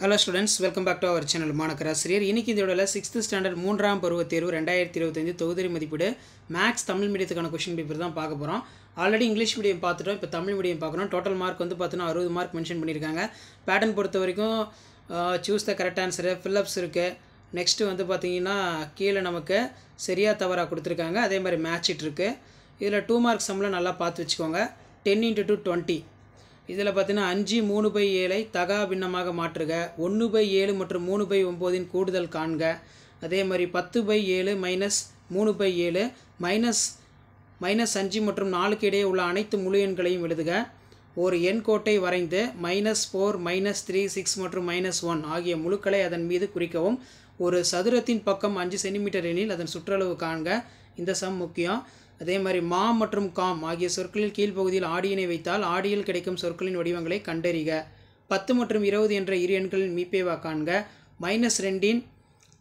Hello students, welcome back to our channel மாணக்கராசிரியர். இன்னைக்கு இந்த வீடியோல 6th ஸ்டாண்டர்ட் 3ஆம் பருவ தேர்வு 2025 தொகுதி மதிப்பீடு மேக்ஸ் தமிழ் மீடியத்துக்கான क्वेश्चन பேப்பர் தான் பார்க்க போறோம். ஆல்ரெடி இங்கிலீஷ் மீடியம் பார்த்துட்டோம். இப்போ தமிழ் மீடியம் பார்க்கணும். டோட்டல் மார்க் வந்து பார்த்தீங்கன்னா 60 மார்க் மென்ஷன் பண்ணிருக்காங்க. பேட்டர்ன் பொறுத்த வரைக்கும் choose the correct answer, fill ups இருக்கு. நெக்ஸ்ட் வந்து பாத்தீங்கன்னா கீழ நமக்கு சரியா தவறா கொடுத்திருக்காங்க. அதே மாதிரி மேட்ச் இட் இருக்கு. இதுல 2 மார்க் சம்ல நல்லா பார்த்து வெச்சுக்கோங்க. 10 * 2 20. இதில் பார்த்தீங்கன்னா 5 3/7 தகா பின்னமாக மாற்றுக, 1/7 மற்றும் 3/9 கூடுதல் காண்க. அதே மாதிரி 10/7 -3/7 -5 மற்றும் 4க்கு இடையே உள்ள அனைத்து முழு எண்களையும் எழுதுக. ஒரு எண் கோட்டை வரைந்து -4 -3 6 மற்றும் -1 ஆகிய முழுக்களை அதன் மீது குறிக்கவும். ஒரு சதுரத்தின் பக்கம் 5 சென்டிமீட்டர் எனில் அதன் சுற்றளவு காண்க. இந்த சம் முக்கியம். அதே மாதிரி மா மற்றும் காம் ஆகிய சொற்களில் கீழ்ப்பகுதியில் ஆடியினை வைத்தால் ஆடியில் கிடைக்கும் சொற்களின் வடிவங்களை கண்டறிக. 10 மற்றும் 20 என்ற இரு எண்களின் மீப்பேவா காண்க. -2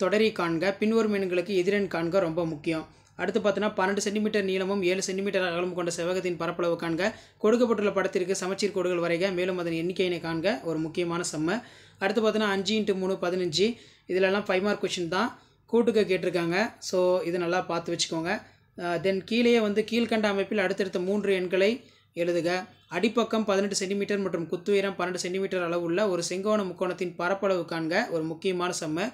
தொடரி காண்க. பின்வரும் எண்களுக்கு எதிரெண் காண்க, ரொம்ப முக்கியம். அடுத்து பார்த்தோன்னா 12 சென்டிமீட்டர் நீளமும் 7 சென்டிமீட்டர் அகலமும் கொண்ட செவ்வகத்தின் பரப்பளவு காண்க. கொடுக்கப்பட்டுள்ள படத்திற்கு சமச்சீர் கோடுகள் வரைக. மேலும் அதன் எண்ணிக்கையினை காண்க. ஒரு முக்கியமான சம்ம. அடுத்து பார்த்தோன்னா 5 × 3 15. இதிலெல்லாம் 5 மார்க் கொஸ்டின் தான், கூட்டுக்க கேட்டிருக்காங்க. ஸோ இது நல்லா பார்த்து வச்சுக்கோங்க. தென் கீழே வந்து கீழ்கண்ட அமைப்பில் அடுத்தடுத்த 3 எண்களை எழுதுக. அடிப்பக்கம் 18 சென்டிமீட்டர் மற்றும் குத்துயரம் 12 சென்டிமீட்டர் அளவுள்ள ஒரு செங்கோண முக்கோணத்தின் பரப்பளவு காண்க. ஒரு முக்கியமான சம்ம.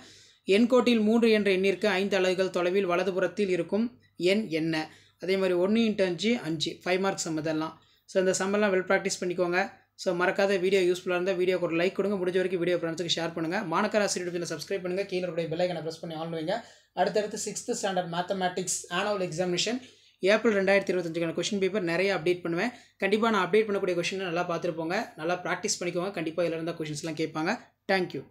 எண்கோட்டில் 3 என்ற எண்ணிற்கு 5 அலகுகள் தொலைவில் வலதுபுறத்தில் இருக்கும் எண் என்ன? அதே மாதிரி 1 × 5 5 5 மார்க் சம் இதெல்லாம். ஸோ இந்த சம்மெல்லாம் வெல் ப்ராக்டிஸ் பண்ணிக்கோங்க. ஸோ மறக்காத வீடியோ யூஸ்ஃபுல்லாக இருந்தால் வீடியோக்கு ஒரு லைக் கொடுங்க. முடிஞ்ச வரைக்கும் வீடியோ ஃப்ரெண்ட்ஸுக்கு ஷேர் பண்ணுங்கள். மாணக்கராசிரியர் சப்ஸ்கிரைப் பண்ணுங்கள். கீழே இருக்கிற பெல் ஐக்கனை ப்ரெஸ் பண்ணி ஆன் வைங்க. அடுத்தடுத்து 6th standard mathematics annual examination April 2025க்கான கொஸ்டின் பேப்பர் நிறைய அப்டேட் பண்ணுவேன். கண்டிப்பாக நான் அப்டேட் பண்ணக்கூடிய கொஸ்டினை நல்லா பார்த்துருப்போங்க. நல்லா ப்ராக்டிஸ் பண்ணிக்கோங்க. கண்டிப்பாக இதில் இருந்தால் கொஸ்டின்ஸ்லாம் கேட்பாங்க. தேங்க்யூ.